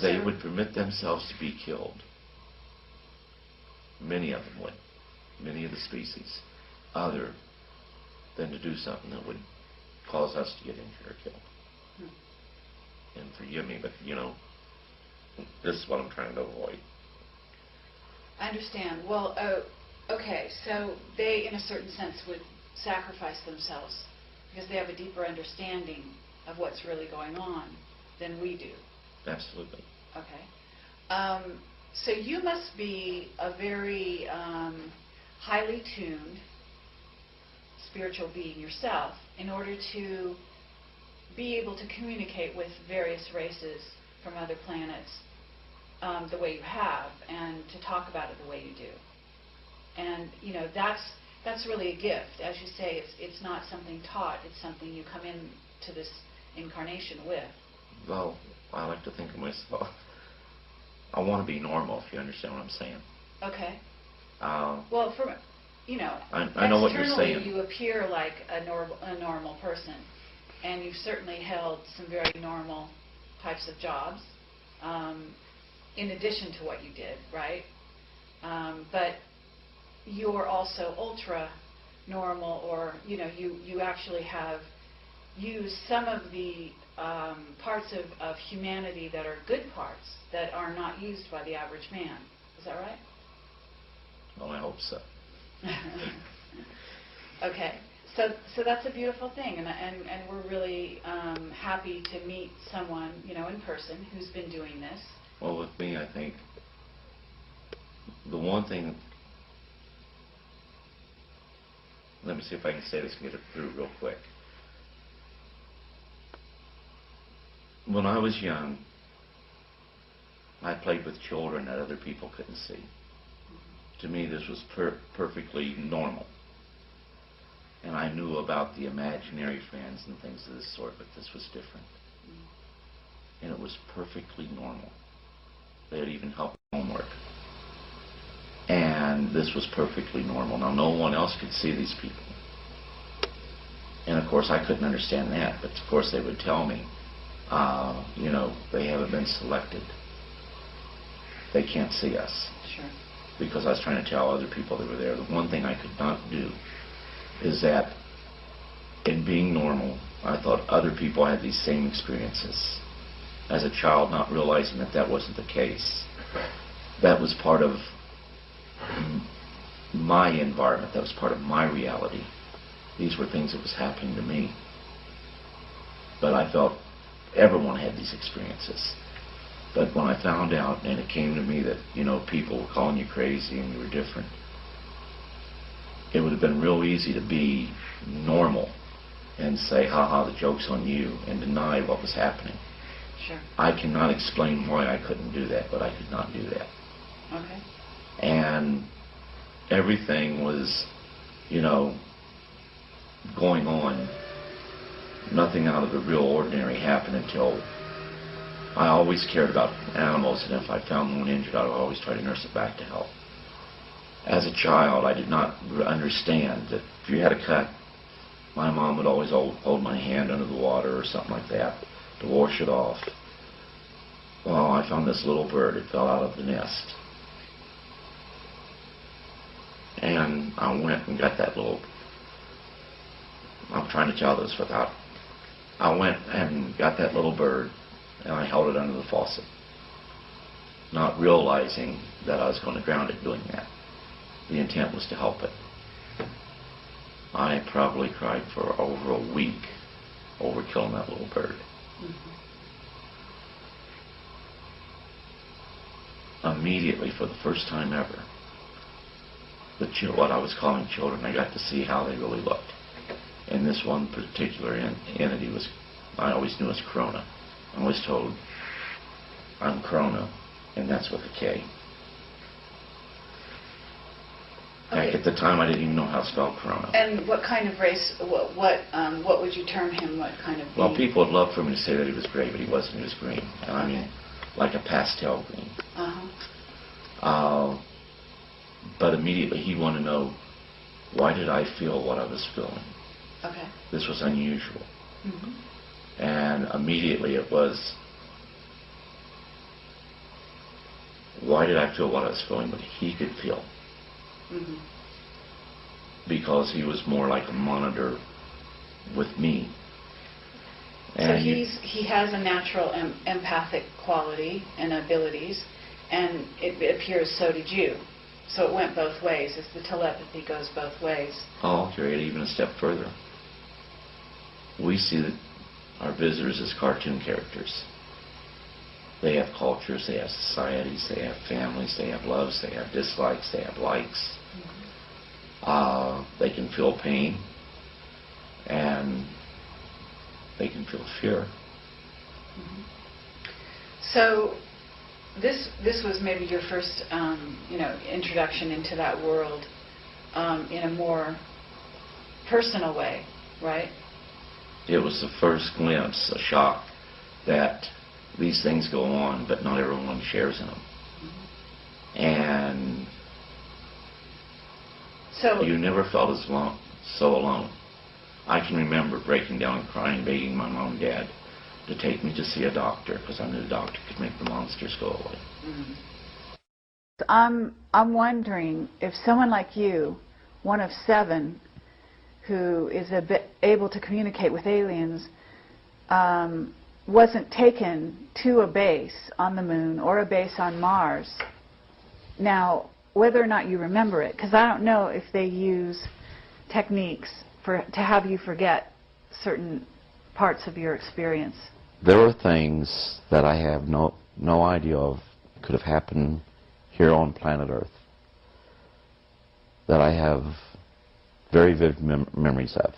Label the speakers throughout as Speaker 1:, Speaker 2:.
Speaker 1: They would permit themselves to be killed. Many of them would. Many of the species. Other than to do something that would cause us to get injured or killed. And forgive me, but, you know, this is what I'm trying to avoid.
Speaker 2: I understand. Well, okay, so they, in a certain sense, would sacrifice themselves because they have a deeper understanding of what's really going on than we do.
Speaker 1: Absolutely.
Speaker 2: Okay. So you must be a very highly tuned spiritual being yourself in order to be able to communicate with various races from other planets the way you have, and to talk about it the way you do. And, you know, that's really a gift. As you say, it's not something taught, it's something you come into this incarnation with.
Speaker 1: Well, I like to think of myself, I want to be normal, if you understand what I'm saying.
Speaker 2: Okay.
Speaker 1: Well,
Speaker 2: from, you know,
Speaker 1: I know what you're saying.
Speaker 2: Externally, you appear like a normal person, and you've certainly held some very normal types of jobs, in addition to what you did, right? But you're also ultra normal, or, you know, you actually have used some of the parts of humanity that are good parts that are not used by the average man. Is that right?
Speaker 1: Well, I hope so.
Speaker 2: Okay, so that's a beautiful thing, and we're really happy to meet someone, you know, in person who's been doing this.
Speaker 1: Well, with me, I think the one thing, let me see if I can say this and get it through real quick. When I was young, I played with children that other people couldn't see. To me, this was perfectly normal. And I knew about the imaginary friends and things of this sort, but this was different. And it was perfectly normal. They would even help with homework. And this was perfectly normal. Now, no one else could see these people. And of course, I couldn't understand that, but of course they would tell me, you know, they haven't been selected. They can't see us.
Speaker 2: Sure.
Speaker 1: Because I was trying to tell other people that were there. The one thing I could not do is that in being normal, I thought other people had these same experiences. As a child, not realizing that that wasn't the case. That was part of my environment. That was part of my reality. These were things that was happening to me. But I felt everyone had these experiences. But when I found out, and it came to me that, you know, people were calling you crazy and you were different, it would have been real easy to be normal and say, ha-ha, the joke's on you, and deny what was happening.
Speaker 2: Sure.
Speaker 1: I cannot explain why I couldn't do that, but I could not do that.
Speaker 2: Okay.
Speaker 1: And everything was, you know, going on. Nothing out of the real ordinary happened until I always cared about animals, and if I found one injured, I would always try to nurse it back to health. As a child, I did not understand that if you had a cut, my mom would always hold my hand under the water or something like that to wash it off. Well, I found this little bird. It fell out of the nest. And I went and got that little... I'm trying to tell this without... I went and got that little bird, and I held it under the faucet, not realizing that I was going to drown it doing that. The intent was to help it. I probably cried for over a week over killing that little bird. Immediately, for the first time ever, what I was calling children, I got to see how they really looked. And this one particular entity was, I always knew as Corona. I was told, I'm Corona, and that's with a K.
Speaker 2: Okay.
Speaker 1: At the time, I didn't even know how to spell Corona.
Speaker 2: And what kind of race, what would you term him, what kind of being?
Speaker 1: Well, people would love for me to say that he was gray, but he wasn't. He was green. And I mean, like a pastel green. But immediately he wanted to know, why did I feel what I was feeling?
Speaker 2: Okay.
Speaker 1: This was unusual. And immediately it was, why did I feel what I was feeling, but he could feel.
Speaker 2: Mm-hmm.
Speaker 1: Because he was more like a monitor with me.
Speaker 2: So he has a natural empathic quality and abilities, and it appears so did you. So it went both ways. It's the telepathy goes both ways.
Speaker 1: Oh, I'll carry it even a step further. We see our visitors as cartoon characters. They have cultures, they have societies, they have families, they have loves, they have dislikes, they have likes. Mm-hmm. They can feel pain, and they can feel fear.
Speaker 2: Mm-hmm. So this was maybe your first, introduction into that world in a more personal way, right?
Speaker 1: It was the first glimpse, a shock, that these things go on, but not everyone shares in them. Mm-hmm. And so you never felt as so alone. I can remember breaking down and crying, begging my mom and dad to take me to see a doctor, because I knew the doctor could make the monsters go away.
Speaker 2: Mm-hmm. I'm wondering if someone like you, one of 7, who is able to communicate with aliens, wasn't taken to a base on the moon or a base on Mars. Now, whether or not you remember it, because I don't know if they use techniques to have you forget certain parts of your experience.
Speaker 3: There are things that I have no idea of could have happened here on planet Earth that I have very vivid memories of,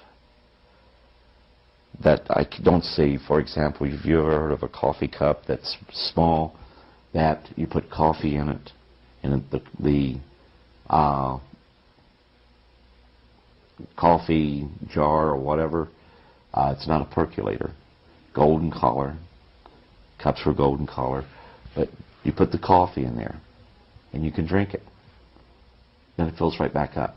Speaker 3: that I don't see. For example, have you ever heard of a coffee cup that's small, that you put coffee in it, and the coffee jar or whatever, it's not a percolator, golden color, cups for golden color, but you put the coffee in there and you can drink it, then it fills right back up.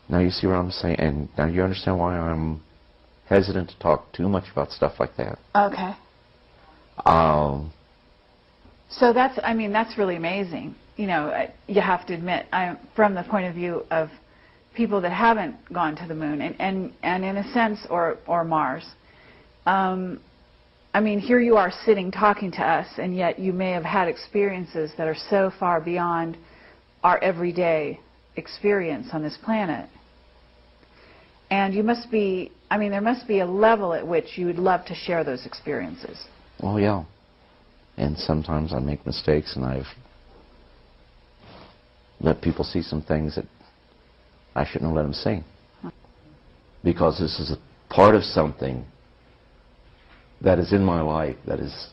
Speaker 3: Now you see what I'm saying, and now you understand why I'm hesitant to talk too much about stuff like that.
Speaker 2: Okay. So that's really amazing. You have to admit, from the point of view of people that haven't gone to the moon and in a sense, or Mars. Here you are sitting talking to us, and yet you may have had experiences that are so far beyond our everyday experience on this planet. And you must be, there must be a level at which you would love to share those experiences.
Speaker 3: Oh, yeah. And sometimes I make mistakes, and I've let people see some things that I shouldn't have let them see. Because this is a part of something that is in my life that is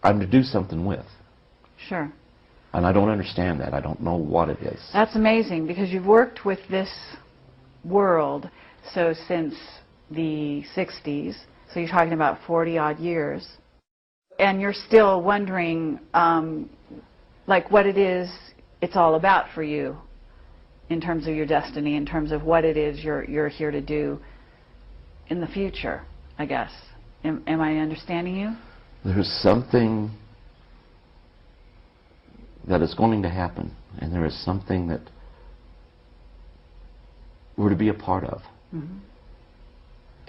Speaker 3: I'm to do something with.
Speaker 2: Sure.
Speaker 3: And I don't understand that. I don't know what it is.
Speaker 2: That's amazing, because you've worked with this world since the 60s, so you're talking about 40-odd years, and you're still wondering what it is it's all about for you in terms of your destiny, in terms of what it is you're here to do in the future, I guess. Am I understanding you?
Speaker 3: There's something that is going to happen, and there is something that we're to be a part of. Mm-hmm.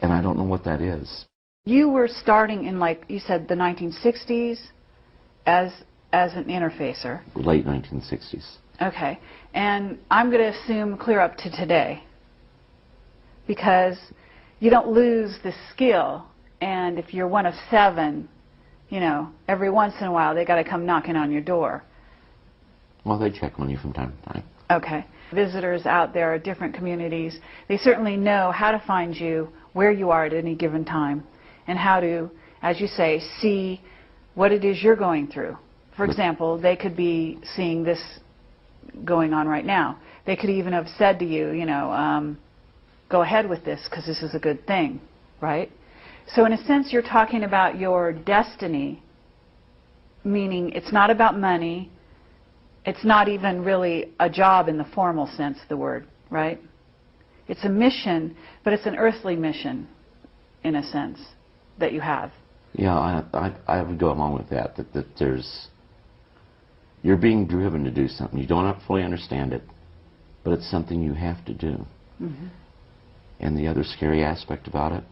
Speaker 3: And I don't know what that is.
Speaker 2: You were starting in, like you said, the 1960s as an interfacer.
Speaker 3: Late 1960s.
Speaker 2: Okay. And I'm going to assume clear up to today, because you don't lose the skill. And if you're one of 7, every once in a while they got to come knocking on your door.
Speaker 3: Well, they check on you from time to time.
Speaker 2: Okay. Visitors out there at different communities, they certainly know how to find you, where you are at any given time, and how to, as you say, see what it is you're going through. For example, they could be seeing this going on right now. They could even have said to you, go ahead with this because this is a good thing, right? So in a sense, you're talking about your destiny, meaning it's not about money. It's not even really a job in the formal sense of the word, right? It's a mission, but it's an earthly mission, in a sense, that you have.
Speaker 3: Yeah, I would go along with that. That you're being driven to do something. You don't fully understand it, but it's something you have to do.
Speaker 2: Mm-hmm.
Speaker 3: And the other scary aspect about it,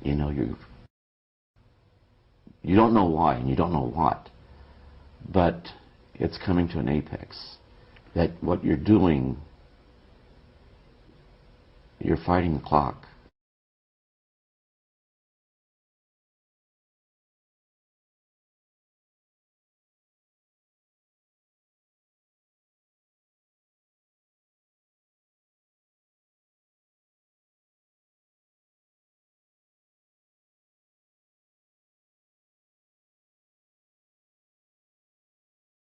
Speaker 3: you don't know why and you don't know what, but it's coming to an apex. That what you're doing, you're fighting the clock.